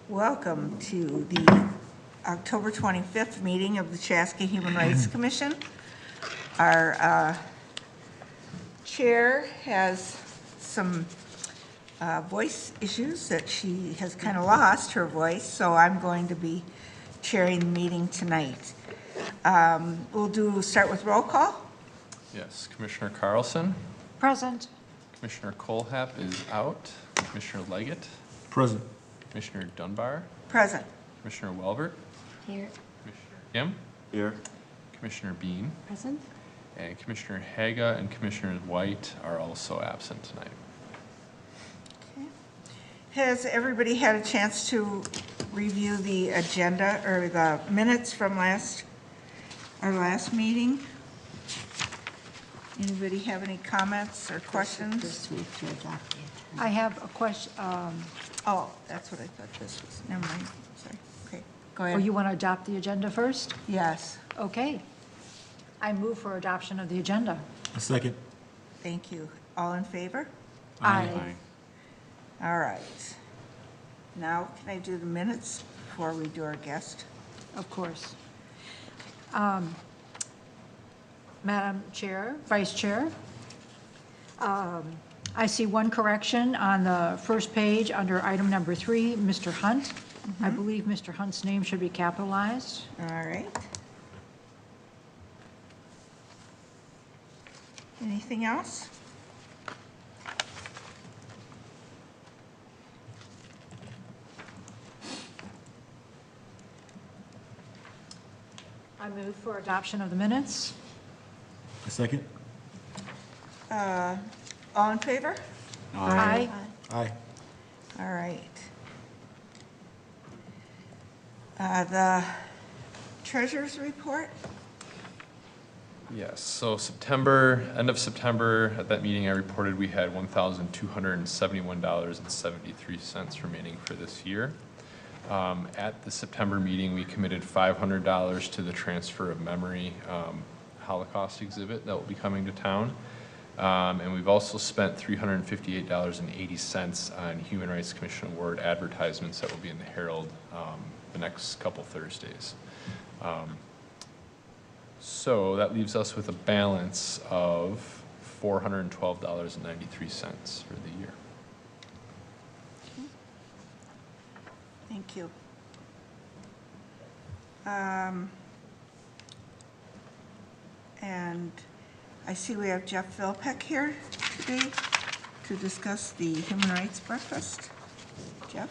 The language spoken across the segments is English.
Welcome to the October 25th meeting of the CHASKA Human Rights Commission. Our chair has some voice issues that she has kind of lost her voice, so I'm going to be chairing the meeting tonight. We'll start with roll call. Yes, Commissioner Carlson. Present. Commissioner Kohlhepp is out. Commissioner Leggett. Present. Commissioner Dunbar. Present. Commissioner Welbert. Here. Commissioner Kim. Here. Commissioner Bean. Present. And Commissioner Haga and Commissioner White are also absent tonight. Okay. Has everybody had a chance to review the agenda or the minutes from our last meeting? Anybody have any comments or questions? This week to adopt it. I have a question. Oh, that's what I thought this was. Never mind. Sorry. Okay, go Oh, ahead. you want to adopt the agenda first? Yes, Okay. I move for adoption of the agenda. A second. thank you. All in favor? Aye. All right. Now, can I do the minutes before we do our guest? Of course. Madam Chair, Vice Chair, I see one correction on the first page under item number 3, Mr. Hunt. I believe Mr. Hunt's name should be capitalized. All right. Anything else? I move for adoption of the minutes. A second. All in favor? Aye. Aye. All right. The treasurer's report? Yes, so end of September, at that meeting I reported we had $1,271.73 remaining for this year. At the September meeting, we committed $500 to the transfer of memory Holocaust exhibit that will be coming to town. And we've also spent $358.80 on Human Rights Commission Award advertisements that will be in the Herald the next couple Thursdays. So that leaves us with a balance of $412.93 for the year. Thank you. And I see we have Jeff Philpeck here today to discuss the Human Rights Breakfast. Jeff?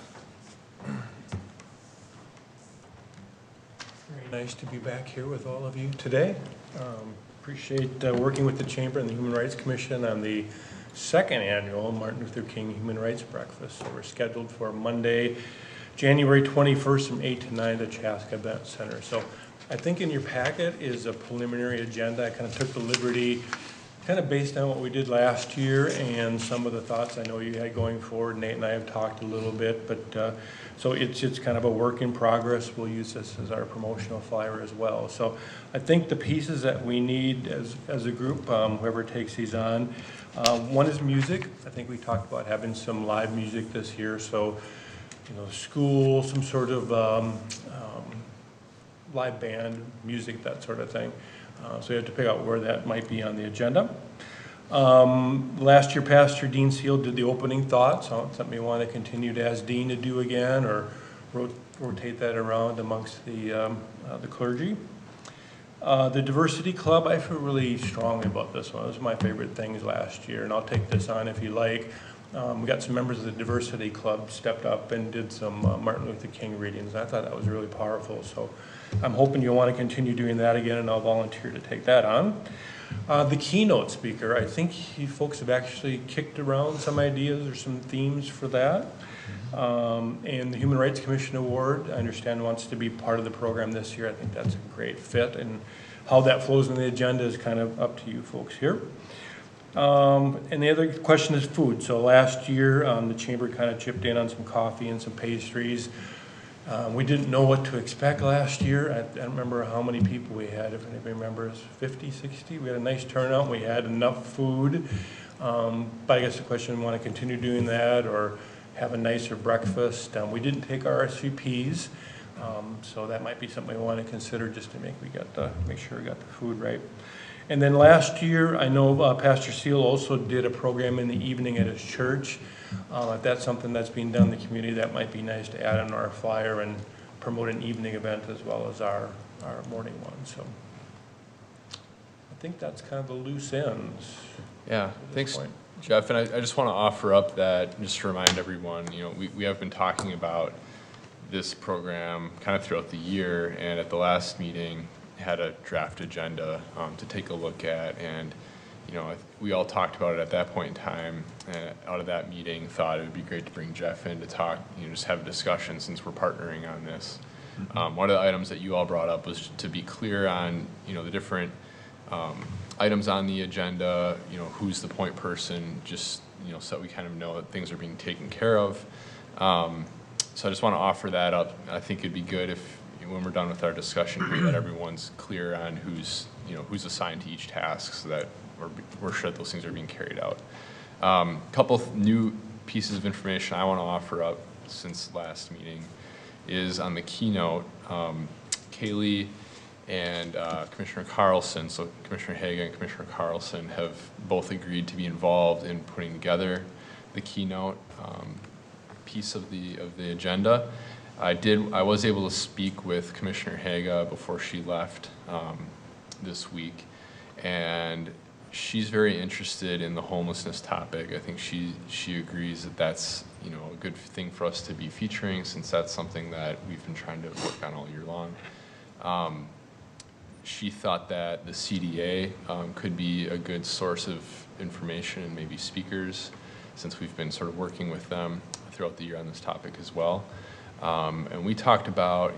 Very nice to be back here with all of you today. Appreciate working with the Chamber and the Human Rights Commission on the second annual Martin Luther King Human Rights Breakfast. So we're scheduled for Monday, January 21st from 8 to 9 at the CHASKA Event Center. So I think in your packet is a preliminary agenda. I kind of took the liberty, kind of based on what we did last year and some of the thoughts I know you had going forward. Nate and I have talked a little bit, but so it's kind of a work in progress. We'll use this as our promotional flyer as well. So I think the pieces that we need as a group, whoever takes these on, one is music. I think we talked about having some live music this year. So, you know, school, some sort of live band, music, that sort of thing. So you have to pick out where that might be on the agenda. Last year, Pastor Dean Seal did the opening thoughts. Something you want to continue to ask Dean to do again, or rotate that around amongst the clergy. The Diversity Club, I feel really strongly about this one. It was my favorite things last year, and I'll take this on if you like. We got some members of the Diversity Club stepped up and did some Martin Luther King readings. I thought that was really powerful. So I'm hoping you'll want to continue doing that again, and I'll volunteer to take that on. The keynote speaker, I think you folks have actually kicked around some ideas or some themes for that. And the Human Rights Commission Award, I understand, wants to be part of the program this year. I think that's a great fit, and how that flows in the agenda is kind of up to you folks here. And the other question is food. So last year, the Chamber kind of chipped in on some coffee and some pastries. We didn't know what to expect last year. I don't remember how many people we had, if anybody remembers, 50, 60. We had a nice turnout. We had enough food. But I guess the question, want to continue doing that, or have a nicer breakfast. We didn't take RSVPs, so that might be something we want to consider just to make sure we got the food right. And then last year, I know Pastor Seal also did a program in the evening at his church. If that's something that's being done in the community, that might be nice to add on our flyer and promote an evening event as well as our morning one. So I think that's kind of the loose ends. Yeah, thanks, Jeff. And I just want to offer up that, just to remind everyone, we have been talking about this program kind of throughout the year, and at the last meeting had a draft agenda to take a look at, and we all talked about it at that point in time, and out of that meeting thought it would be great to bring Jeff in to talk, just have a discussion since we're partnering on this. One of the items that you all brought up was to be clear on the different items on the agenda, who's the point person, just so that we kind of know that things are being taken care of. So I just want to offer that up. I think it'd be good if, when we're done with our discussion here, that everyone's clear on who's assigned to each task, so that we're sure that those things are being carried out. Couple of new pieces of information I want to offer up since last meeting is on the keynote. Kaylee and Commissioner Carlson, so Commissioner Haga and Commissioner Carlson, have both agreed to be involved in putting together the keynote piece of the agenda. I was able to speak with Commissioner Haga before she left this week, and she's very interested in the homelessness topic. I think she agrees that that's a good thing for us to be featuring, since that's something that we've been trying to work on all year long. She thought that the CDA could be a good source of information and maybe speakers, since we've been sort of working with them throughout the year on this topic as well. And we talked about,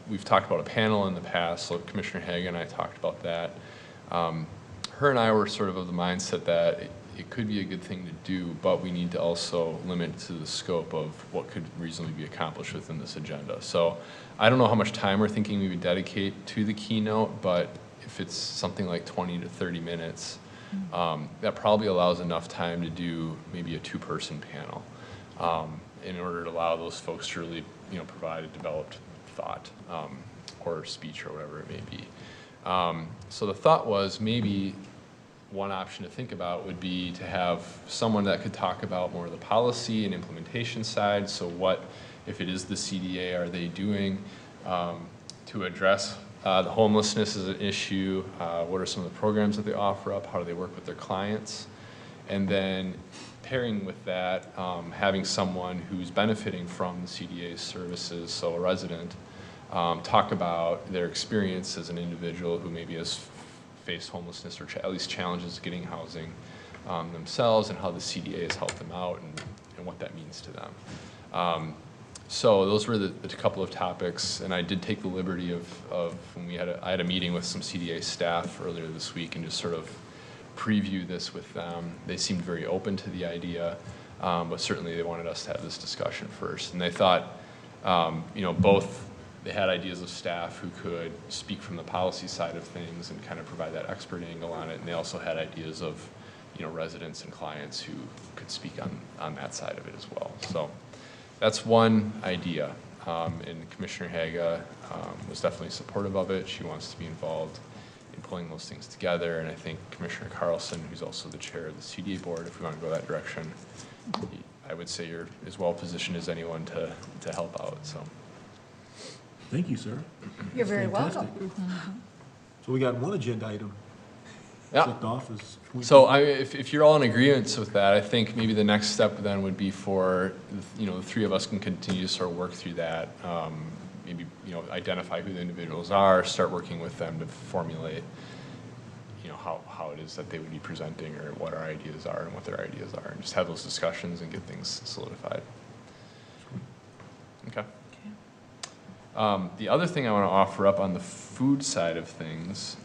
we've talked about a panel in the past, so Commissioner Haga and I talked about that. Her and I were sort of the mindset that it could be a good thing to do, but we need to also limit to the scope of what could reasonably be accomplished within this agenda. So I don't know how much time we're thinking we would dedicate to the keynote, but if it's something like 20 to 30 minutes, that probably allows enough time to do maybe a two-person panel in order to allow those folks to really provide a developed thought or speech or whatever it may be. So the thought was maybe one option to think about would be to have someone that could talk about more of the policy and implementation side. So what, if it is the CDA, are they doing to address the homelessness as an issue? What are some of the programs that they offer up? How do they work with their clients? And then pairing with that, having someone who's benefiting from the CDA's services, so a resident, talk about their experience as an individual who maybe has faced homelessness or at least challenges getting housing themselves, and how the CDA has helped them out, and what that means to them. So those were the couple of topics, and I did take the liberty of when I had a meeting with some CDA staff earlier this week, and just sort of preview this with them. They seemed very open to the idea, but certainly they wanted us to have this discussion first. And they thought, both they had ideas of staff who could speak from the policy side of things and kind of provide that expert angle on it, and they also had ideas of, residents and clients who could speak on that side of it as well. So that's one idea, and Commissioner Haga was definitely supportive of it. She wants to be involved in pulling those things together, and I think Commissioner Carlson, who's also the chair of the CDA board, if we want to go that direction, I would say you're as well positioned as anyone to help out. So. Thank you, sir. You're very Fantastic. welcome. So we got one agenda item Yeah. checked off. So if you're all in agreement with that, I think maybe the next step then would be for, the three of us can continue to sort of work through that. Maybe, identify who the individuals are, start working with them to formulate, how it is that they would be presenting, or what our ideas are and what their ideas are, and just have those discussions and get things solidified. Okay. The other thing I want to offer up on the food side of things,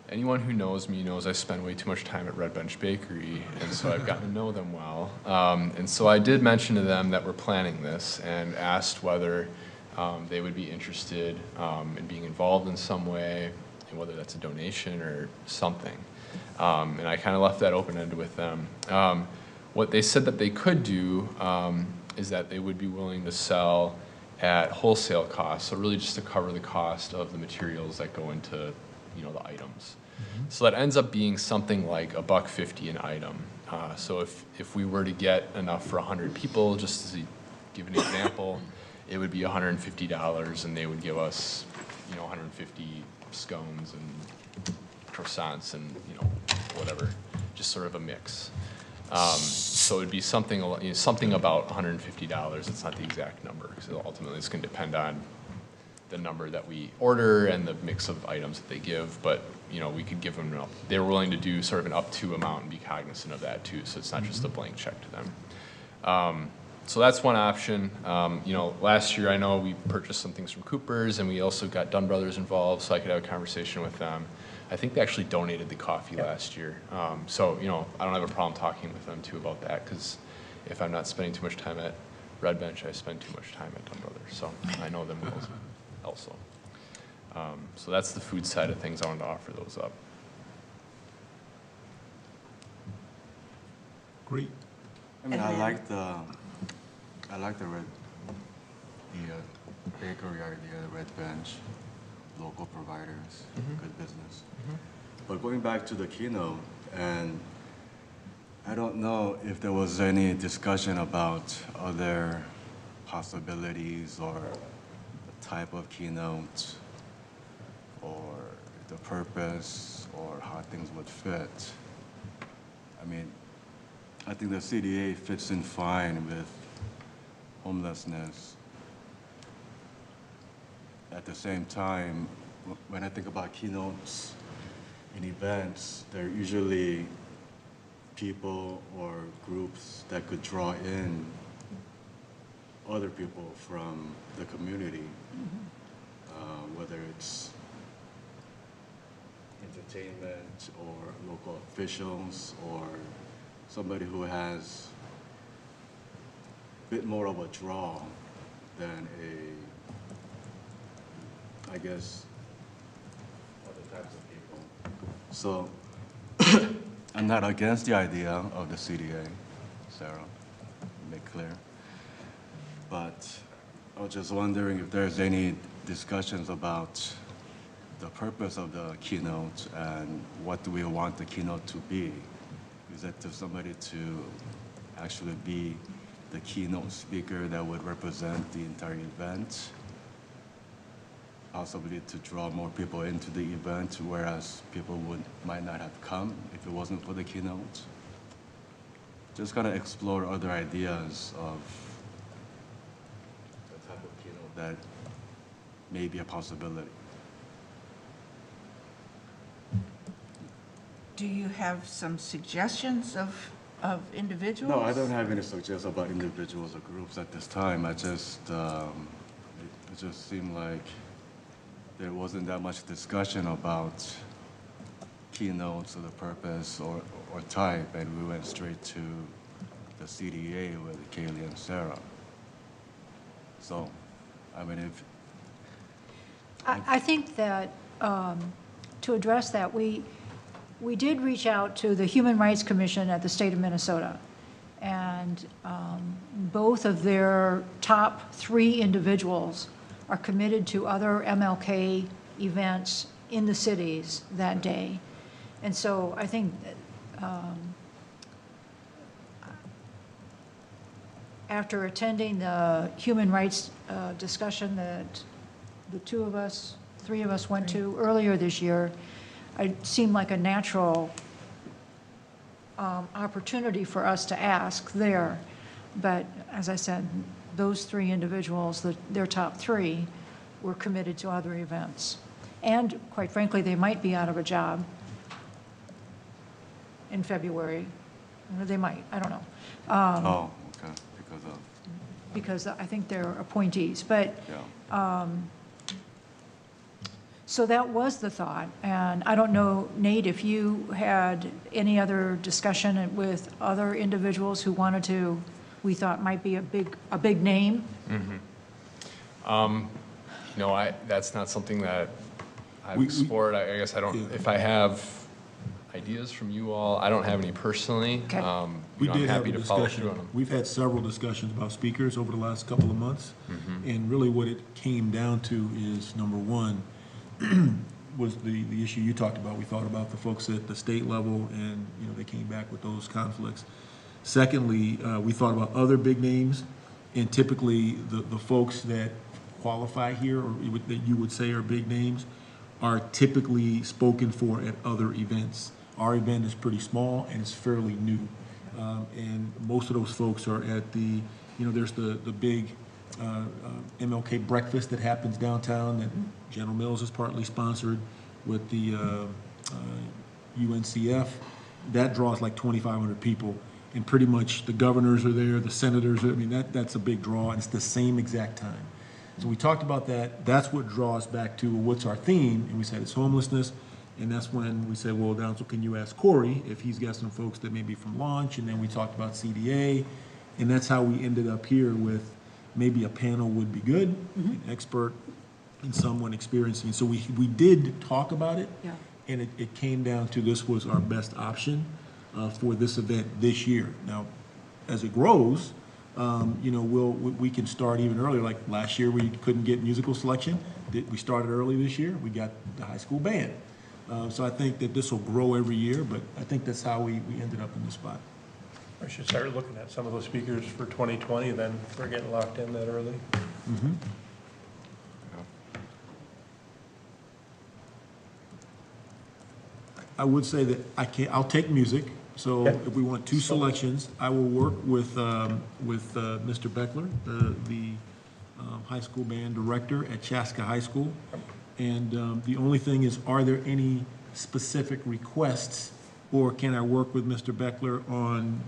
anyone who knows me knows I spend way too much time at Red Bench Bakery, and so I've gotten to know them well. And so I did mention to them that we're planning this, and asked whether they would be interested in being involved in some way, and whether that's a donation or something. And I kind of left that open-ended with them. What they said that they could do is that they would be willing to sell at wholesale cost, so really just to cover the cost of the materials that go into, you know, the items. So that ends up being something like $1.50 an item. So if we were to get enough for 100 people, just to give an example, it would be $150, and they would give us, you know, 150 scones and croissants and, you know, whatever, just sort of a mix. So it'd be something, you know, something about $150. It's not the exact number, because ultimately it's going to depend on the number that we order and the mix of items that they give. But, you know, we could give them, they were willing to do sort of an up to amount and be cognizant of that too. So it's not just a blank check to them. So that's one option. You know, last year I know we purchased some things from Cooper's, and we also got Dunn Brothers involved, so I could have a conversation with them. I think they actually donated the coffee last year. So, you know, I don't have a problem talking with them too about that, because if I'm not spending too much time at Red Bench, I spend too much time at Dunn Brothers. So I know them also. So that's the food side of things. I wanted to offer those up. Great. I mean, And I then- like the bakery idea, the Red Bench, local providers, good business. But going back to the keynote, and I don't know if there was any discussion about other possibilities or the type of keynote or the purpose or how things would fit. I mean, I think the CDA fits in fine with homelessness. At the same time, when I think about keynotes in events, they're usually people or groups that could draw in other people from the community, whether it's entertainment or local officials or somebody who has a bit more of a draw than I guess, other types of people. So I'm not against the idea of the CDA, Sarah, make clear. But I was just wondering if there's any discussions about the purpose of the keynote and what do we want the keynote to be? Is it to somebody to actually be the keynote speaker that would represent the entire event? Possibly to draw more people into the event, whereas people might not have come if it wasn't for the keynote. Just kind of explore other ideas of the type of keynote that may be a possibility. Do you have some suggestions of individuals? No, I don't have any suggestions about individuals or groups at this time. I just, it just seemed like there wasn't that much discussion about keynotes or the purpose or type, and we went straight to the CDA with Kaylee and Sarah. So, I mean, if... I think that to address that, we did reach out to the Human Rights Commission at the state of Minnesota, and both of their top 3 individuals are committed to other MLK events in the cities that day. And so I think after attending the human rights discussion that the 3 of us went to earlier this year, it seemed like a natural opportunity for us to ask there. But as I said, those 3 individuals, their top 3, were committed to other events. And quite frankly, they might be out of a job in February. Or they might, I don't know. oh, okay, Because I think they're appointees. But yeah. so that was the thought. And I don't know, Nate, if you had any other discussion with other individuals who wanted to, we thought might be a big name. You know, that's not something that I've We- explored. I guess I don't, if I have, ideas from you all. I don't have any personally. Okay. We I'm did have happy a to follow discussion. through on them. We've had several discussions about speakers over the last couple of months. And really what it came down to is, number one, was the issue you talked about. We thought about the folks at the state level, and, you know, they came back with those conflicts. Secondly, we thought about other big names, and typically the folks that qualify here, or that you would say are big names, are typically spoken for at other events. Our event is pretty small and it's fairly new. And most of those folks are at the, you know, there's the big MLK Breakfast that happens downtown that General Mills is partly sponsored with the UNCF. That draws like 2,500 people. And pretty much the governors are there, the senators, I mean, that's a big draw, and it's the same exact time. So we talked about that. That's what draws back to what's our theme, and we said it's homelessness. And that's when we said, well, so can you ask Corey if he's got some folks that may be from launch? And then we talked about CDA, and that's how we ended up here with maybe a panel would be good, an expert, and someone experiencing. So we did talk about it, Yeah. and it came down to this was our best option for this event this year. Now, as it grows, you know, we can start even earlier. Like last year, we couldn't get musical selection. We started early this year. We got the high school band. So I think that this will grow every year, but I think that's how we ended up in this spot. We should start looking at some of those speakers for 2020, then if we're getting locked in that early. I would say that I'll take music. So Okay. if we want two selections, I will work with Mr. Beckler, the high school band director at Chaska High School. And the only thing is, are there any specific requests, or can I work with Mr. Beckler on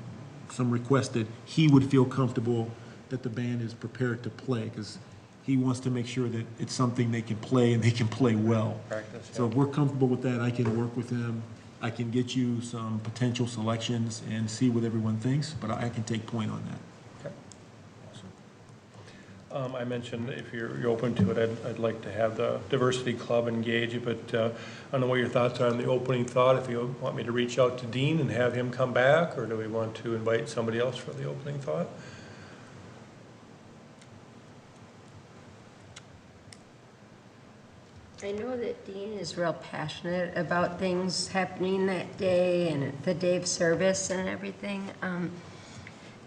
some requests that he would feel comfortable that the band is prepared to play? Because he wants to make sure that it's something they can play and they can play well. Practice, So if we're comfortable with that, I can work with him. I can get you some potential selections and see what everyone thinks, but I can take point on that. Okay. Awesome. I mentioned if you're open to it, I'd like to have the Diversity Club engage, but I don't know what your thoughts are on the opening thought. If you want me to reach out to Dean and have him come back, or do we want to invite somebody else for the opening thought? I know that Dean is real passionate about things happening that day and the day of service and everything.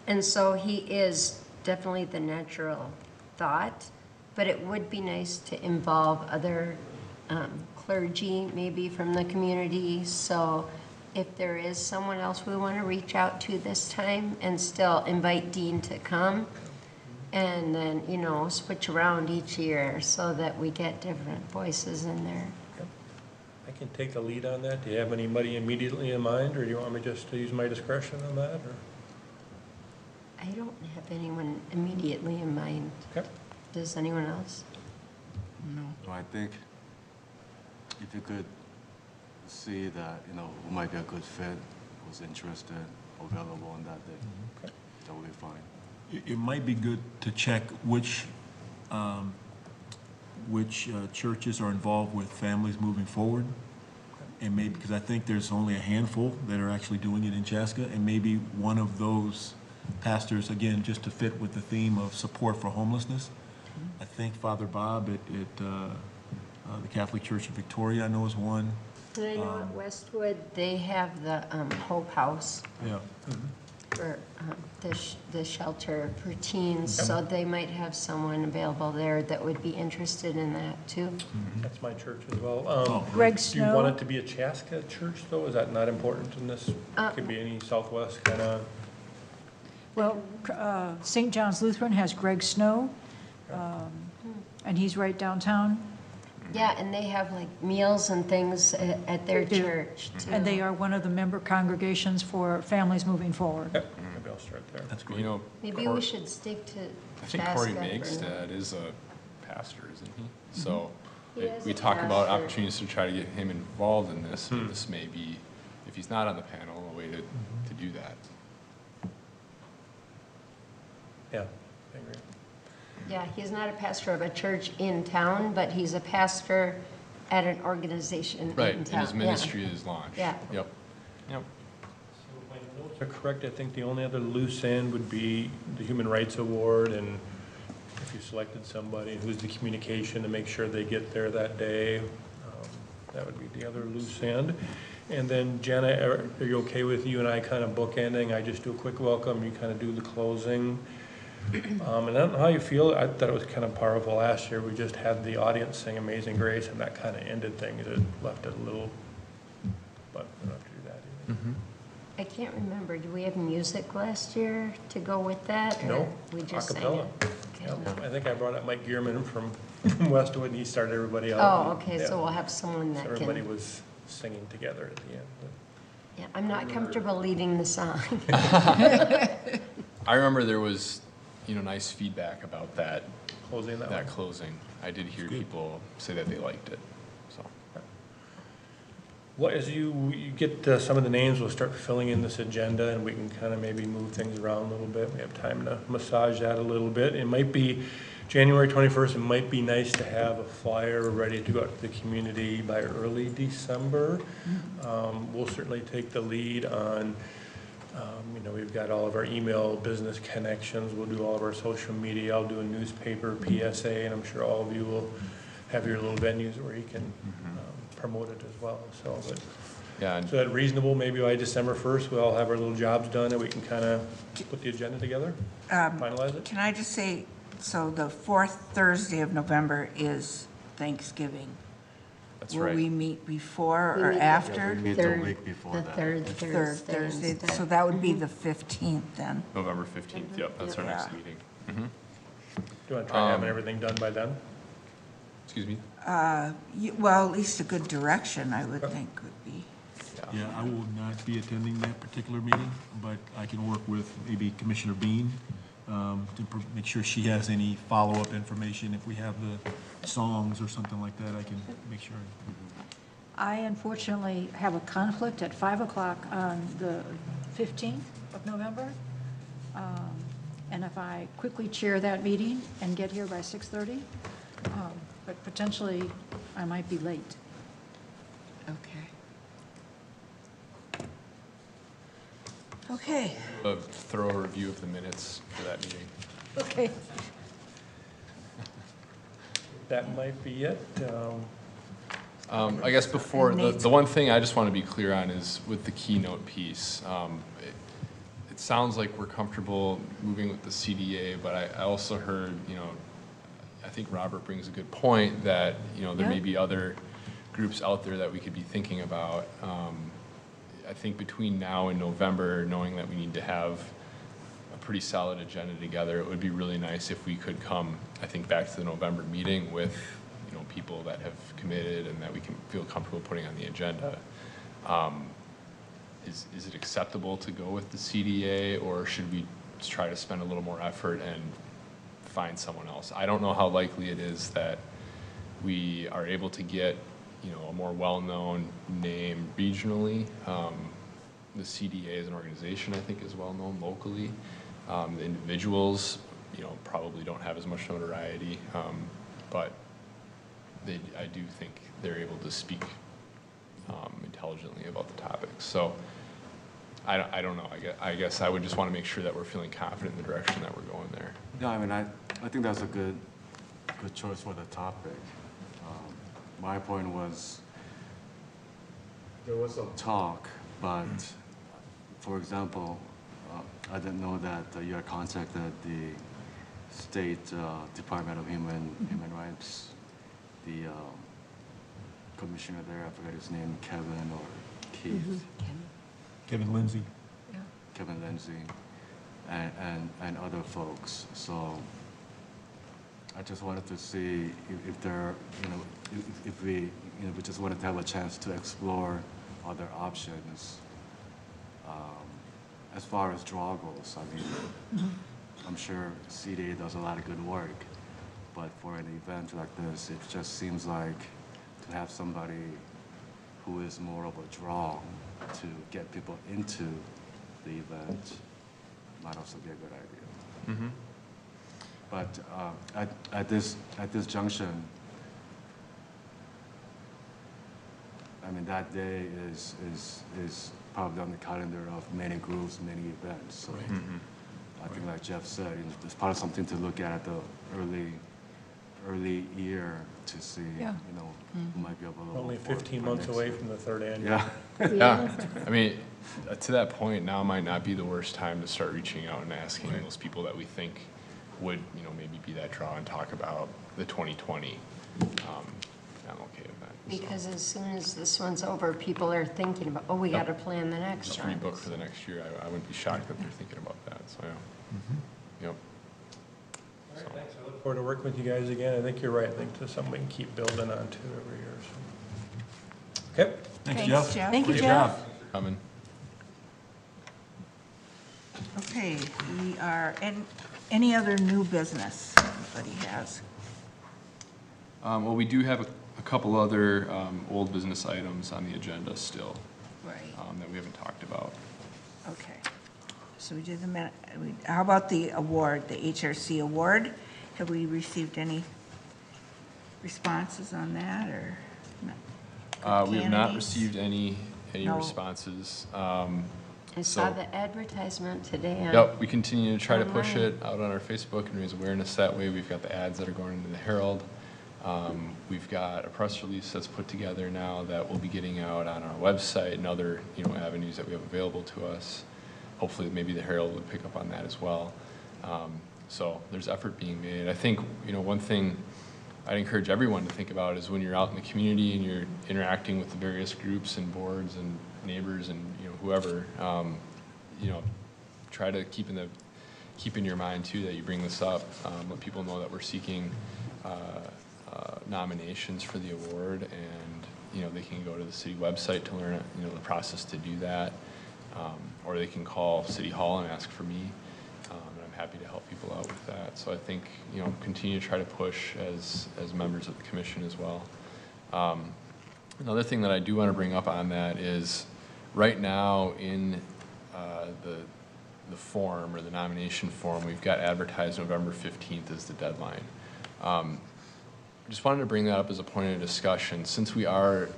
And so he is definitely the natural thought, but it would be nice to involve other clergy, maybe from the community. So if there is someone else we want to reach out to this time and still invite Dean to come, and then, you know, switch around each year so that we get different voices in there. I can take the lead on that. Do you have anybody immediately in mind, or do you want me just to use my discretion on that? Or? I don't have anyone immediately in mind. Okay. Does anyone else? So I think if you could see that, you know, who might be a good fit, who's interested, available on that day, Okay. that would be fine. It might be good to check which churches are involved with families moving forward. And maybe, because I think there's only a handful that are actually doing it in Chaska, and maybe one of those pastors, again, just to fit with the theme of support for homelessness. I think Father Bob at the Catholic Church of Victoria, I know, is one. And I know at Westwood, they have the Hope House Yeah. for the shelter for teens, so they might have someone available there that would be interested in that too. That's my church as well. Greg Do you want Snow, it to be a Chaska church, though? Is that not important in this? Could be any Southwest kind of. well, St. John's Lutheran has Greg Snow, and he's right downtown, Yeah, and they have like meals and things at their They do. church too. and they are one of the member congregations for families moving forward. Yep, maybe I'll start there. That's great. You know, Maybe we should stick to I think Corey Chaska for now. Megstad is a pastor, isn't he? So He is we a talk about pastor. opportunities to try to get him involved in this. But this may be, if he's not on the panel, a way to do that. Yeah, I agree. Yeah, he's not a pastor of a church in town, but he's a pastor at an organization in town. Right, and his Yeah. ministry is launched. Yeah. Yep. Yep. So if my notes are correct, I think the only other loose end would be the Human Rights Award, and if you selected somebody who's the communication to make sure they get there that day, that would be the other loose end. And then Jenna, are you okay with you and I kind of bookending? I just do a quick welcome, you kind of do the closing. And I don't know how you feel. I thought it was kind of powerful last year. We just had the audience sing Amazing Grace, and that kind of ended things. It left it a little, but we don't have to do that either. I can't remember, do we have music last year to go with that? or No, We just sang acapella. it? Yep. I think I brought up Mike Gearman from Westwood, and he started everybody out. Oh, okay, Yeah. so we'll have someone So that everybody can, was singing together at the end. yeah, I'm not comfortable leading the song. I remember there was, nice feedback about that Closing that one. closing. I did hear people say that they liked it, so. Well, as you get some of the names, we'll start filling in this agenda, and we can kind of maybe move things around a little bit. We have time to massage that a little bit. It might be January 21st. It might be nice to have a flyer ready to go out to the community by early December. We'll certainly take the lead on, we've got all of our email business connections. We'll do all of our social media. I'll do a newspaper PSA, and I'm sure all of you will have your little venues where you can promote it as well. So, but Yeah, so that reasonable, maybe by December 1st, we all have our little jobs done and we can kind of put the agenda together, finalize it? Can I just say, so the fourth Thursday of November is Thanksgiving. that's Will right. we meet before We or meet the after? We meet the week before The that. third Third Thursday Thursday, instead. so that would be the 15th then. November 15th, yep, that's our next Yeah. meeting. Do you want to try having everything done by then? Excuse me? Well, at least a good direction, I would think, would be. Yeah, I will not be attending that particular meeting, but I can work with maybe Commissioner Bean make sure she has any follow-up information. If we have the songs or something like that, I can make sure. I unfortunately have a conflict at 5 o'clock on the 15th of November. And if I quickly chair that meeting and get here by 6:30, but potentially I might be late. Okay. Okay. A thorough review of the minutes for that meeting. Okay. That might be it. I guess before, the one thing I just want to be clear on is with the keynote piece. It sounds like we're comfortable moving with the CDA, but I also heard, I think Robert brings a good point that, there may be other groups out there that we could be thinking about. I think between now and November, knowing that we need to have a pretty solid agenda together, it would be really nice if we could come, I think, back to the November meeting with, people that have committed and that we can feel comfortable putting on the agenda. Is it acceptable to go with the CDA, or should we try to spend a little more effort and find someone else? I don't know how likely it is that we are able to get, a more well-known name regionally. The CDA as an organization, I think, is well-known locally. The individuals, probably don't have as much notoriety, but I do think they're able to speak intelligently about the topics. So I don't know. I guess I would just want to make sure that we're feeling confident in the direction that we're going there. Yeah, I mean, I think that's a good choice for the topic. My point was, there was some talk, but for example, I didn't know that you had contacted the State Department of Human Rights, the commissioner there, I forget his name, Kevin or Keith. Kevin Lindsay. Kevin Lindsay, and other folks. So I just wanted to see if there, if we just wanted to have a chance to explore other options. As far as draw goes, I mean, I'm sure CDA does a lot of good work, but for an event like this, it just seems like to have somebody who is more of a draw to get people into the event might also be a good idea. But at this junction, I mean, that day is probably on the calendar of many groups, many events. So I think like Jeff said, it's probably something to look at the early year to see, Yeah. who might be available. Only for 15 our months next away year. from the third annual. Yeah. Yeah, I mean, to that point, now might not be the worst time to start reaching out and asking those people that we think would, maybe be that draw and talk about the 2020 MLK event. So Because as soon as this one's over, people are thinking about, we got to plan the next just one. rebook for the next year. I wouldn't be shocked that they're thinking about that, so yeah. Yep. All right, thanks. I look forward to working with you guys again. I think you're right. I think it's something we can keep building on to every year. So. Okay. Thanks, Thanks, Jeff. Jeff. Thank you, Great Jeff. job. Coming. Okay, we are, and any other new business anybody has? Well, we do have a couple other old business items on the agenda still Right, that we haven't talked about. okay. So we did how about the award, the HRC Award? Have we received any responses on that, or? not? We have not Candidates? received any No. responses. I saw the advertisement today on. Yep, we continue to try to push Online. it out on our Facebook and raise awareness that way. We've got the ads that are going into the Herald. We've got a press release that's put together now that we'll be getting out on our website and other, avenues that we have available to us. Hopefully, maybe the Herald would pick up on that as well. So there's effort being made. I think, one thing I'd encourage everyone to think about is when you're out in the community and you're interacting with the various groups and boards and neighbors and, whoever, try to keep in your mind too that you bring this up. Let people know that we're seeking nominations for the award, and they can go to the city website to learn the process to do that, or they can call City Hall and ask for me, and I'm happy to help people out with that. So I think continue to try to push as members of the commission as well. Another thing that I do want to bring up on that is right now in the form, or the nomination form, we've got advertised November 15th as the deadline. I just wanted to bring that up as a point of discussion. Since we are,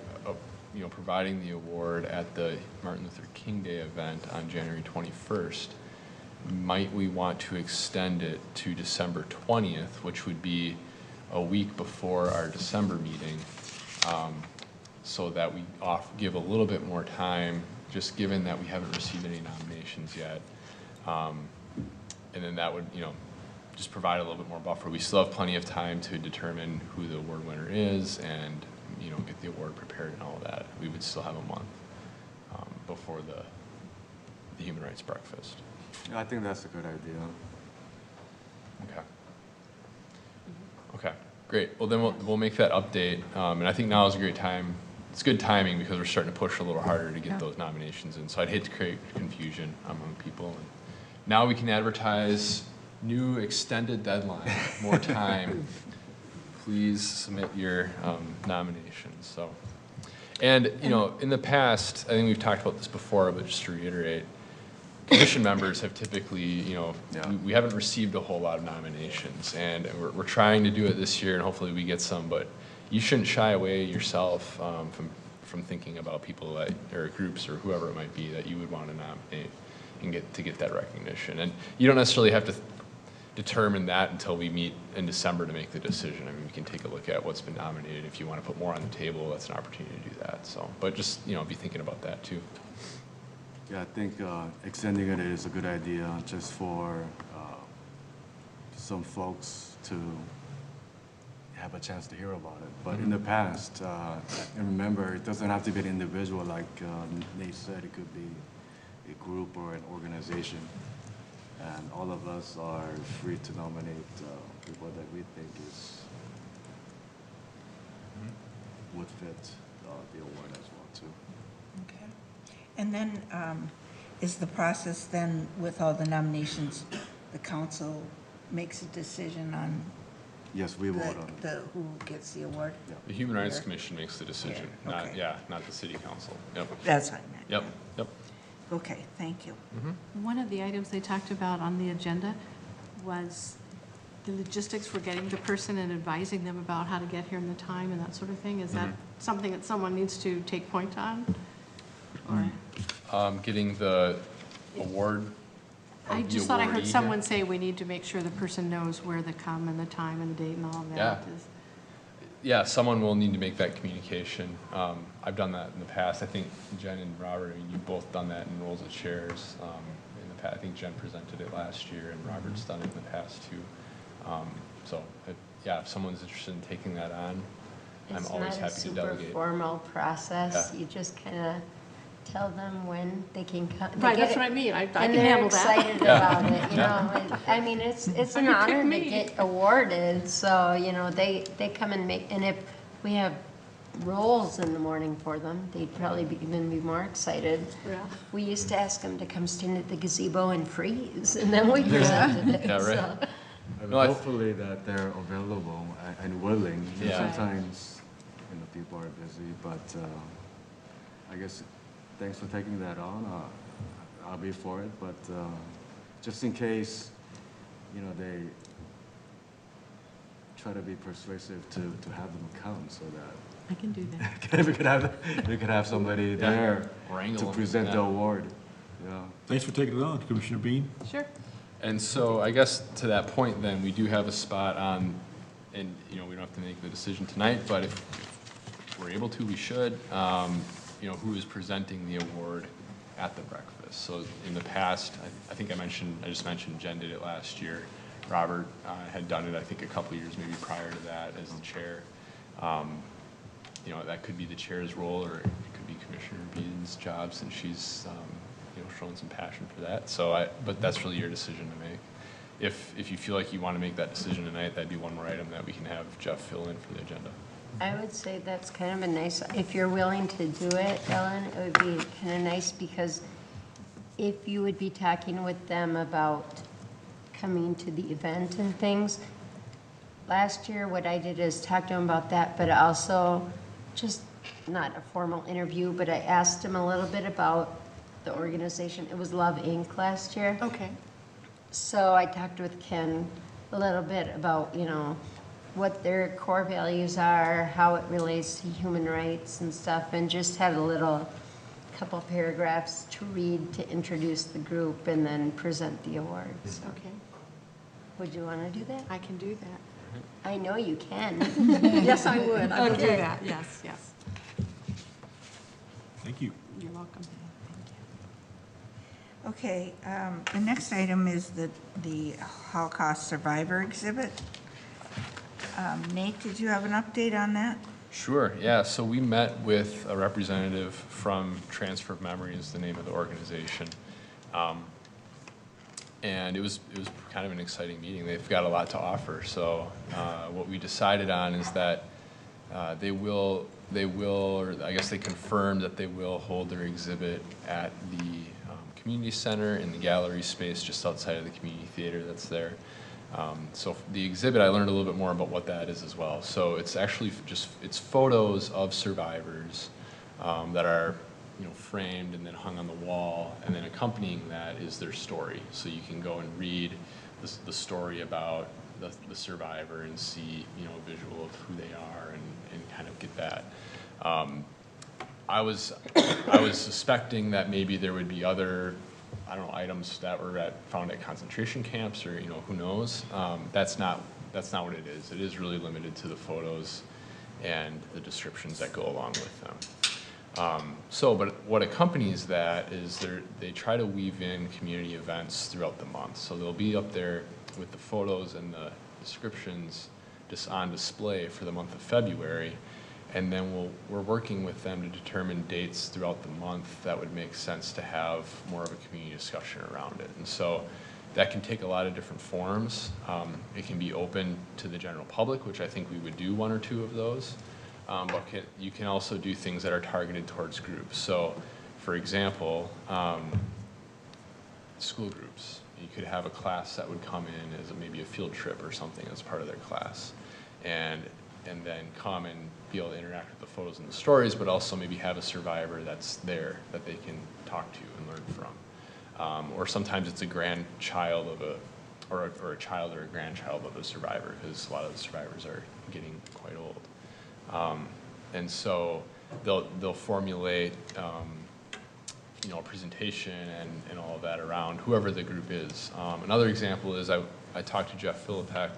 providing the award at the Martin Luther King Day event on January 21st, might we want to extend it to December 20th, which would be a week before our December meeting, so that we give a little bit more time, just given that we haven't received any nominations yet. And then that would, just provide a little bit more buffer. We still have plenty of time to determine who the award winner is and, get the award prepared and all of that. We would still have a month before the Human Rights Breakfast. I think that's a good idea. Okay. Okay, great. Well, then we'll make that update. And I think now is a great time. It's good timing because we're starting to push a little harder to get those nominations in. So I'd hate to create confusion among people. And now we can advertise new extended deadline, more time. Please submit your nominations. So, and in the past, I think we've talked about this before, but just to reiterate, commission members have typically, we haven't received a whole lot of nominations, and we're trying to do it this year, and hopefully we get some. But you shouldn't shy away yourself from thinking about people that, or groups or whoever it might be that you would want to nominate and get that recognition. And you don't necessarily have to determine that until we meet in December to make the decision. I mean, we can take a look at what's been nominated. If you want to put more on the table, that's an opportunity to do that. So, but just, be thinking about that too. Yeah, I think extending it is a good idea just for some folks to have a chance to hear about it. But in the past, and remember, it doesn't have to be an individual, like Nate said, it could be a group or an organization. And all of us are free to nominate people that we think would fit the award as well, too. Okay. And then, is the process then with all the nominations, the council makes a decision on Yes, we vote on it. who gets the award? Yeah. The Human Rights Commission makes the decision, Yeah, okay. not the city council. Yep. That's what I meant. Yep. Okay, thank you. One of the items they talked about on the agenda was the logistics for getting the person and advising them about how to get here in the time and that sort of thing? Is that something that someone needs to take point on? Or? Getting the award. I the just thought I heard awardee someone here. say we need to make sure the person knows where they come and the time and the date and all of that. Yeah. Yeah, someone will need to make that communication. I've done that in the past. I think Jen and Robert, I mean, you've both done that in roles of chairs in the past. I think Jen presented it last year, and Robert's done it in the past too. Yeah, if someone's interested in taking that on, I'm always happy to It's not a delegate. super formal process. Yeah. You just kind of tell them when they can come. Right, that's what I mean. I can And they're handle that. excited about it, you know. I mean, it's an You pick honor to me. get awarded, so, you know, they come and make, and if we have roles in the morning for them, they'd probably even be more excited. Yeah. We used to ask them to come stand at the gazebo and freeze, and then we presented it. Yeah, right. So. I mean, No, I- hopefully that they're available and willing. You know, Yeah. sometimes, you know, people are busy, but I guess thanks for taking that on. I'll be for it, but just in case, you know, they try to be persuasive to have them come so that I can do that. we could have somebody there Wrangle to them, present the yeah. award. Yeah. Thanks for taking it on, Commissioner Bean. Sure. And so I guess to that point then, we do have a spot on, and you know, we don't have to make the decision tonight, but if we're able to, we should, you know, who is presenting the award at the breakfast. So in the past, I think I just mentioned Jen did it last year. Robert had done it, I think, a couple of years maybe prior to that as the chair. You know, that could be the chair's role, or it could be Commissioner Bean's job, since she's, you know, showing some passion for that. So but that's really your decision to make. If you feel like you want to make that decision tonight, that'd be one more item that we can have Jeff fill in for the agenda. I would say that's kind of a nice, if you're willing to do it, Ellen, it would be kind of nice, because if you would be talking with them about coming to the event and things, last year what I did is talk to them about that, but also just not a formal interview, but I asked them a little bit about the organization. It was Love Inc. last year. Okay. So I talked with Ken a little bit about, you know, what their core values are, how it relates to human rights and stuff, and just had a couple paragraphs to read to introduce the group and then present the awards. Okay. Would you want to do that? I can do that. I know you can. Yes, I would. I will do Okay. that. Yes, yes. Thank you. You're welcome. Okay, the next item is the Holocaust Survivor exhibit. Nate, did you have an update on that? Sure, yeah, so we met with a representative from Transfer of Memory is the name of the organization. And it was kind of an exciting meeting. They've got a lot to offer. So what we decided on is that they will, or I guess they confirmed that they will hold their exhibit at the community center in the gallery space just outside of the community theater that's there. So the exhibit, I learned a little bit more about what that is as well. So it's actually it's photos of survivors that are, you know, framed and then hung on the wall, and then accompanying that is their story. So you can go and read the story about the survivor and see, you know, a visual of who they are and kind of get that. I was suspecting that maybe there would be other, I don't know, items that were found at concentration camps, or, you know, who knows. That's not what it is. It is really limited to the photos and the descriptions that go along with them. But what accompanies that is they try to weave in community events throughout the month. So they'll be up there with the photos and the descriptions just on display for the month of February. And then we're working with them to determine dates throughout the month that would make sense to have more of a community discussion around it. And so that can take a lot of different forms. It can be open to the general public, which I think we would do one or two of those. But you can also do things that are targeted towards groups. So, for example, school groups. You could have a class that would come in as maybe a field trip or something as part of their class, and then come and be able to interact with the photos and the stories, but also maybe have a survivor that's there that they can talk to and learn from. Or sometimes it's a grandchild or a child or a grandchild of a survivor, because a lot of the survivors are getting quite old. And so they'll formulate, you know, a presentation and all of that around whoever the group is. Another example is I talked to Jeff Philippek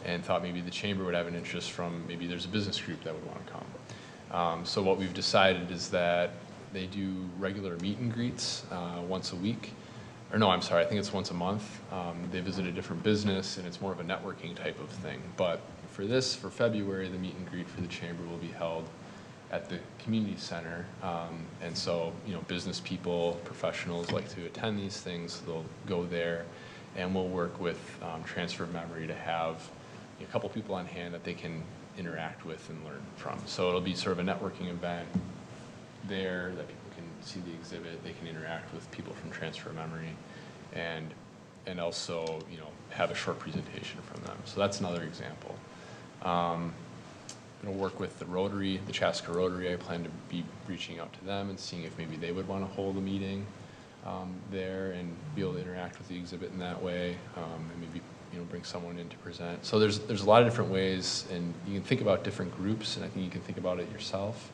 and thought maybe the chamber would have an interest from, maybe there's a business group that would want to come. So what we've decided is that they do regular meet and greets once a week. Or no, I'm sorry, I think it's once a month. They visit a different business, and it's more of a networking type of thing. But for February, the meet and greet for the chamber will be held at the community center. And so, you know, business people, professionals like to attend these things. They'll go there, and we'll work with Transfer of Memory to have a couple people on hand that they can interact with and learn from. So it'll be sort of a networking event there that people can see the exhibit, they can interact with people from Transfer of Memory, and also, you know, have a short presentation from them. So that's another example. I'm going to work with the Rotary, the Chaska Rotary. I plan to be reaching out to them and seeing if maybe they would want to hold a meeting there and be able to interact with the exhibit in that way, and maybe, you know, bring someone in to present. So there's a lot of different ways, and you can think about different groups, and I think you can think about it yourself.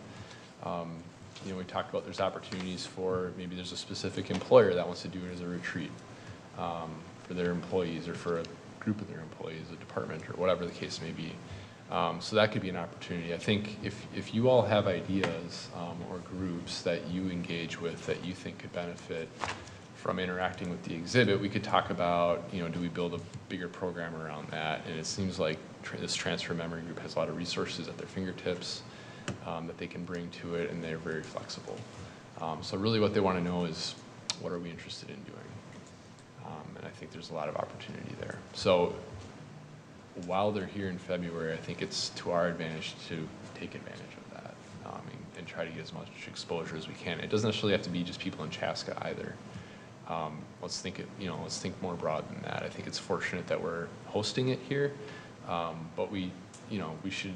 You know, we talked about there's opportunities for, maybe there's a specific employer that wants to do it as a retreat for their employees, or for a group of their employees, a department, or whatever the case may be. So that could be an opportunity. I think if you all have ideas or groups that you engage with that you think could benefit from interacting with the exhibit, we could talk about, you know, do we build a bigger program around that? And it seems like this Transfer Memory group has a lot of resources at their fingertips that they can bring to it, and they're very flexible. So really what they want to know is, what are we interested in doing? And I think there's a lot of opportunity there. So while they're here in February, I think it's to our advantage to take advantage of that and try to get as much exposure as we can. It doesn't necessarily have to be just people in Chaska either. Let's think more broad than that. I think it's fortunate that we're hosting it here, but we should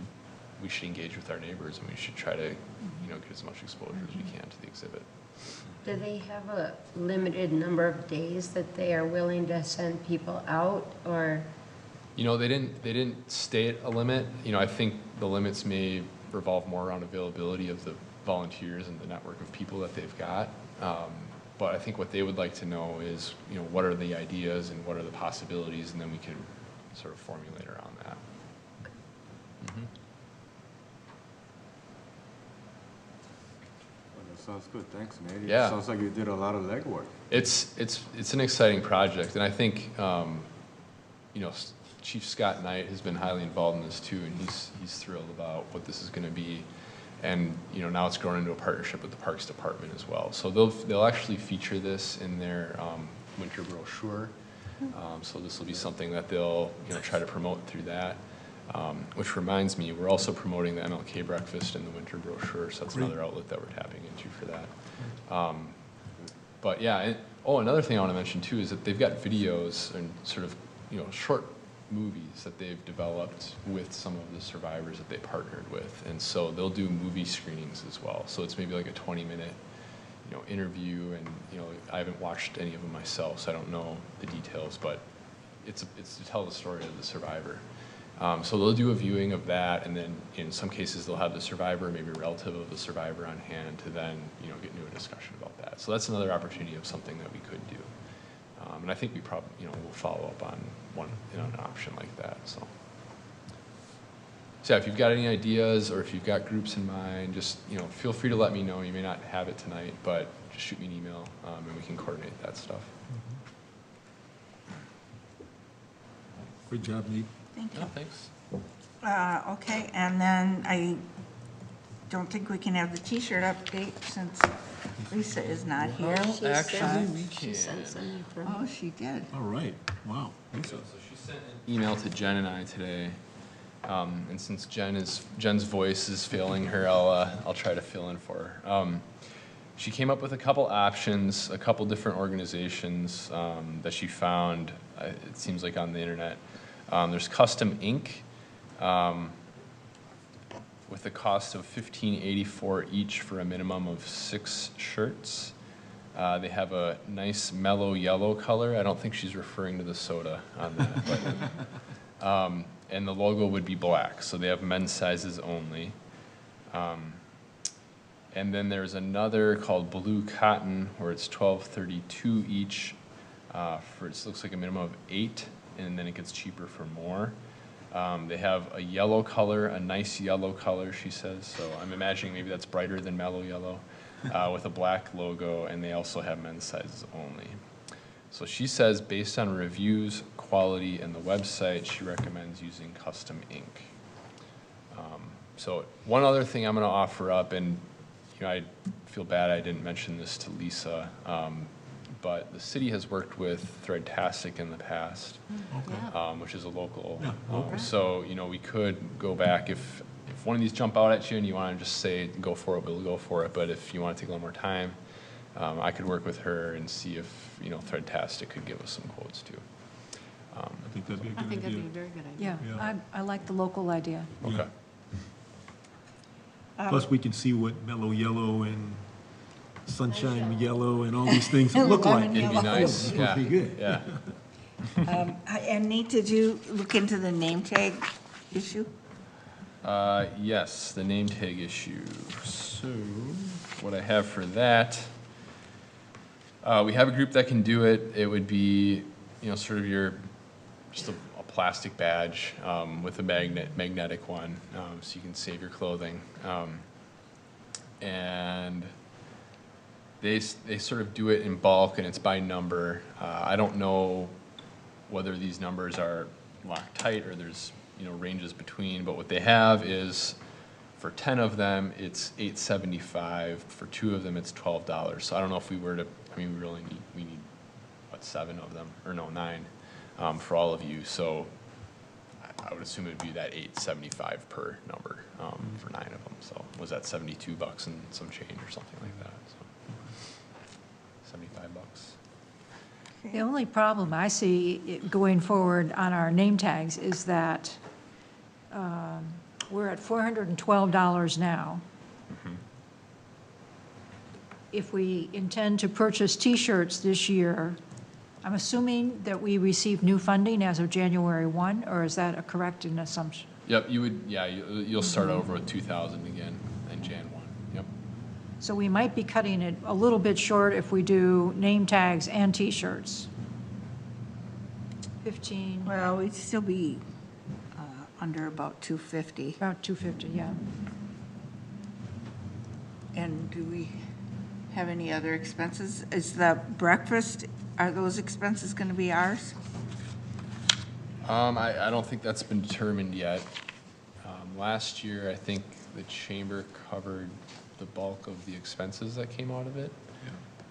engage with our neighbors, and we should try to, you know, get as much exposure as we can to the exhibit. Do they have a limited number of days that they are willing to send people out, or? You know, they didn't state a limit. You know, I think the limits may revolve more around availability of the volunteers and the network of people that they've got. But I think what they would like to know is, you know, what are the ideas and what are the possibilities, and then we can sort of formulate around that. Mm-hmm. Sounds good, thanks, Nate. Yeah. It sounds like you did a lot of legwork. It's an exciting project, and I think, you know, Chief Scott Knight has been highly involved in this too, and he's thrilled about what this is going to be, and you know, now it's grown into a partnership with the Parks Department as well. So they'll actually feature this in their winter brochure. So this will be something that they'll, you know, try to promote through that. Which reminds me, we're also promoting the MLK Breakfast in the winter brochure, so that's another outlet that we're tapping into for that. But yeah, another thing I want to mention too is that they've got videos and sort of, you know, short movies that they've developed with some of the survivors that they partnered with, and so they'll do movie screenings as well. So it's maybe like a 20-minute, you know, interview, and you know, I haven't watched any of them myself, so I don't know the details, but it's to tell the story of the survivor. So they'll do a viewing of that, and then in some cases they'll have the survivor, maybe a relative of the survivor on hand to then, you know, get into a discussion about that. So that's another opportunity of something that we could do. And I think we probably, you know, we'll follow up on an option like that. So yeah, if you've got any ideas or if you've got groups in mind, just, you know, feel free to let me know. You may not have it tonight, but just shoot me an email, and we can coordinate that stuff. Great job, Nate. Thank you. Oh, thanks. Okay, and then I don't think we can have the T-shirt update since Lisa is not here. She actually, sent- we She can. sent some Oh, information. she did. All right, wow. Lisa. So she sent an email to Jen and I today, and since Jen's voice is failing her, I'll try to fill in for her. She came up with a couple options, a couple different organizations that she found. It seems like on the internet. There's Custom Ink, with a cost of $15.84 each for a minimum of 6 shirts. They have a nice mellow yellow color. I don't think she's referring to the soda on that, but, and the logo would be black, so they have men's sizes only. And then there's another called Blue Cotton, where it's $12.32 each. It looks like a minimum of 8, and then it gets cheaper for more. They have a yellow color, a nice yellow color, she says. So I'm imagining maybe that's brighter than mellow yellow, with a black logo, and they also have men's sizes only. So she says, based on reviews, quality, and the website, she recommends using custom ink. So one other thing I'm going to offer up, and I feel bad I didn't mention this to Lisa, but the city has worked with Threadtastic in the past, which is a local. So, we could go back if one of these jump out at you and you want to just say, go for it, we'll go for it. But if you want to take a little more time, I could work with her and see if, Threadtastic could give us some quotes too. I think that'd be a good idea. I think that'd be a very good idea. Yeah, I like the local idea. Okay. Plus, we can see what mellow yellow and sunshine yellow and all these things look like. Lemon It'd be yellow. nice, yeah. It'd be good. Yeah. And Nate, did you look into the name tag issue? Yes, the name tag issue. So what I have for that, we have a group that can do it. It would be, sort of just a plastic badge with a magnetic one, so you can save your clothing. And they sort of do it in bulk, and it's by number. I don't know whether these numbers are locked tight or there's ranges between, but what they have is for 10 of them it's $8.75, for 2 of them it's $12. So I don't know if we were to, we need what, 7 of them, or no, 9 for all of you. So I would assume it would be that $8.75 per number for 9 of them. So was that $72 and some change or something like that? So $75. The only problem I see going forward on our name tags is that we're at $412 now. If we intend to purchase T-shirts this year, I'm assuming that we received new funding as of January 1, or is that a correct assumption? Yep, you'll start over with 2,000 again in Jan 1. Yep. So we might be cutting it a little bit short if we do name tags and T-shirts. 15, Well, we'd still be under about 250. about 250, yeah. And do we have any other expenses? Is the breakfast, are those expenses going to be ours? I don't think that's been determined yet. Last year, I think the chamber covered the bulk of the expenses that came out of it.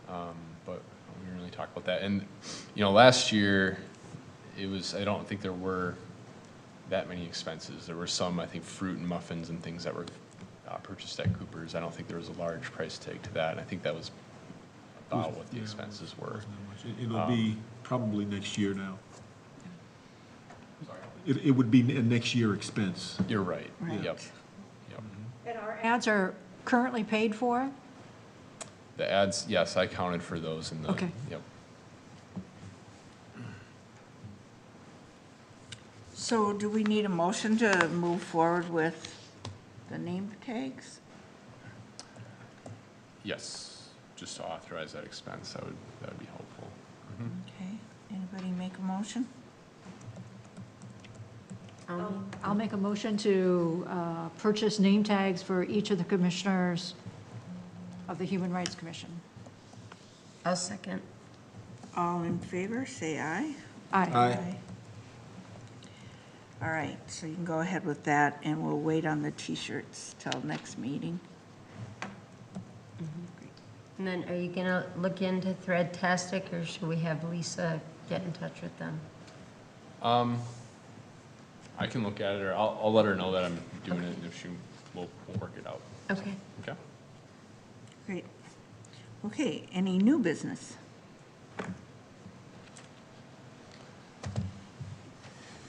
But we didn't really talk about that. And, last year, I don't think there were that many expenses. There were some, I think, fruit and muffins and things that were purchased at Cooper's. I don't think there was a large price tag to that. And I think that was about what the expenses were. It'll be probably next year now. It would be a next year expense. You're right. Right. Yep. And our ads are currently paid for? The ads, yes, I counted for those in the. Okay. Yep. So do we need a motion to move forward with the name tags? Yes, just to authorize that expense, that would be helpful. Okay, anybody make a motion? I'll make a motion to purchase name tags for each of the commissioners of the Human Rights Commission. I'll second. All in favor, say aye. Aye. All right, so you can go ahead with that, and we'll wait on the T-shirts till next meeting. And then are you gonna look into Threadtastic, or should we have Lisa get in touch with them? I can look at it, or I'll let her know that I'm doing it, and if we'll work it out. Okay. Okay. Great. Okay, any new business?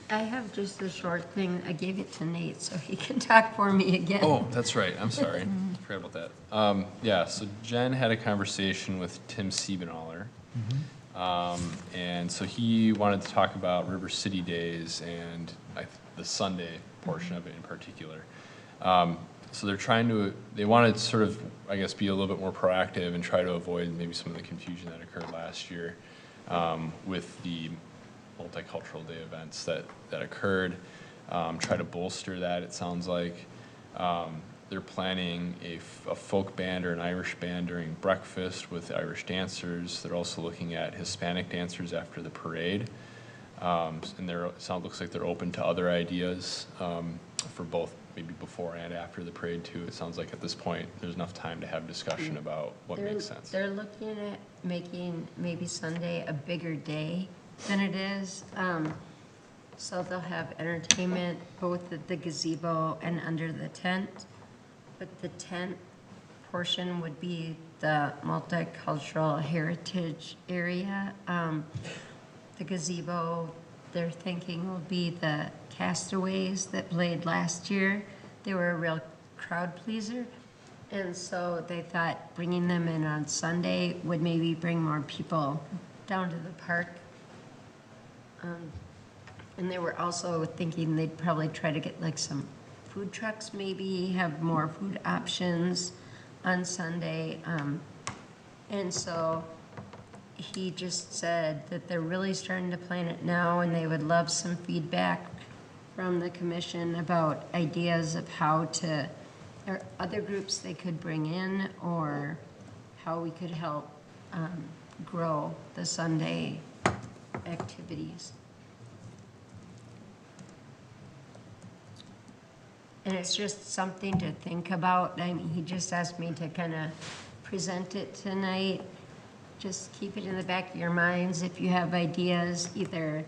I have just a short thing. I gave it to Nate, so he can talk for me again. Oh, that's right. I'm sorry. forgot about that. Yeah, so Jen had a conversation with Tim Siebenaller. And so he wanted to talk about River City Days and the Sunday portion of it in particular. So they wanted to sort of, I guess, be a little bit more proactive and try to avoid maybe some of the confusion that occurred last year with the multicultural day events that occurred. Try to bolster that, it sounds like. They're planning a folk band or an Irish band during breakfast with Irish dancers. They're also looking at Hispanic dancers after the parade. And looks like they're open to other ideas for both, maybe before and after the parade too. It sounds like at this point there's enough time to have discussion about what makes sense. They're looking at making maybe Sunday a bigger day than it is. So they'll have entertainment both at the gazebo and under the tent. But the tent portion would be the multicultural heritage area. The gazebo, they're thinking, will be the Castaways that played last year. They were a real crowd pleaser. And so they thought bringing them in on Sunday would maybe bring more people down to the park. And they were also thinking they'd probably try to get like some food trucks, maybe have more food options on Sunday. And so he just said that they're really starting to plan it now, and they would love some feedback from the commission about ideas of how to, or other groups they could bring in, or how we could help grow the Sunday activities. And it's just something to think about. I mean, he just asked me to kind of present it tonight. Just keep it in the back of your minds. If you have ideas, either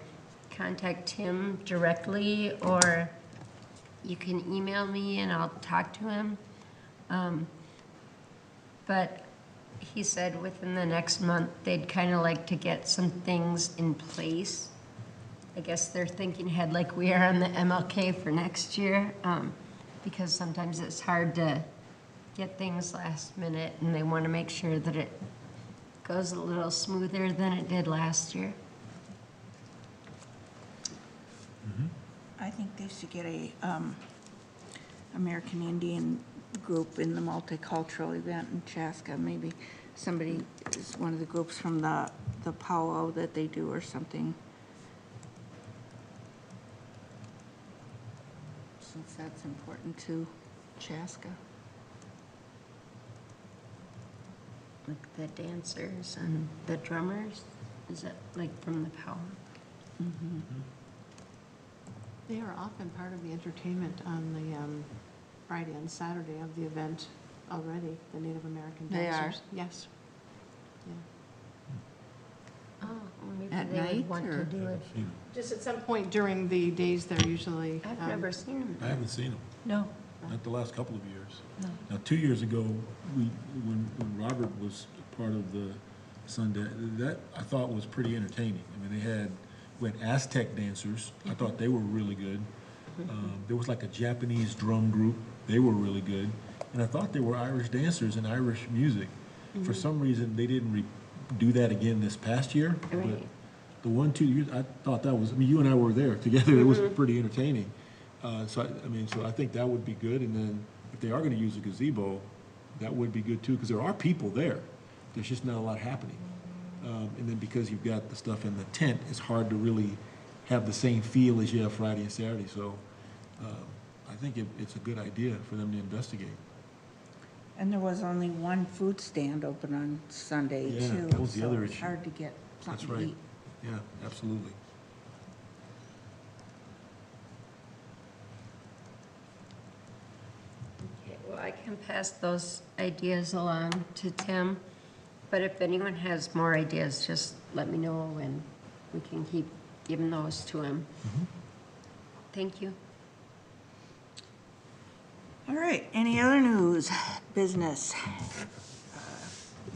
contact Tim directly or you can email me and I'll talk to him. But he said within the next month, they'd kind of like to get some things in place. I guess they're thinking ahead like we are on the MLK for next year. Because sometimes it's hard to get things last minute, and they want to make sure that it goes a little smoother than it did last year. I think they should get a American Indian group in the multicultural event in Chaska. Maybe somebody is one of the groups from the powwow that they do or something. Since that's important to Chaska. Like the dancers and the drummers, is that like from the powwow? Mm-hmm. They are often part of the entertainment on the Friday and Saturday of the event already, the Native American They dancers. are? Yes. Yeah. Oh, well, maybe At they night, would want to or- do it. Just at some point during the days, they're usually. I've never seen them. I haven't seen them, No. not the last couple of years. No. Now, 2 years ago, when Robert was part of the Sunday, that I thought was pretty entertaining. I mean, we had Aztec dancers. I thought they were really good. There was like a Japanese drum group. They were really good. And I thought there were Irish dancers and Irish music. For some reason, they didn't do that again this past year. But Right. the 1-2 years, I thought that was, I mean, you and I were there together. It was pretty entertaining. So I think that would be good. And then if they are going to use a gazebo, that would be good too, because there are people there. There's just not a lot happening. And then because you've got the stuff in the tent, it's hard to really have the same feel as you have Friday and Saturday. So I think it's a good idea for them to investigate. And there was only one food stand open on Sunday Yeah, too. that was the so other it's issue. hard to get That's something to right. eat. Yeah, absolutely. Okay, well, I can pass those ideas along to Tim, but if anyone has more ideas, just let me know and we can keep giving those to him. Thank you. All right, any other news, business,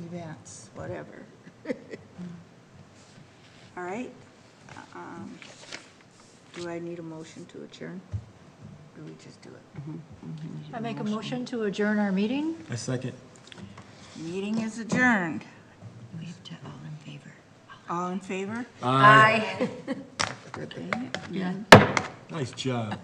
events, whatever? All right. Do I need a motion to adjourn? Or we just do it? I make a motion to adjourn our meeting. I second. Meeting is adjourned. We have to all in favor. All in favor? Aye. Good thing. Nice job.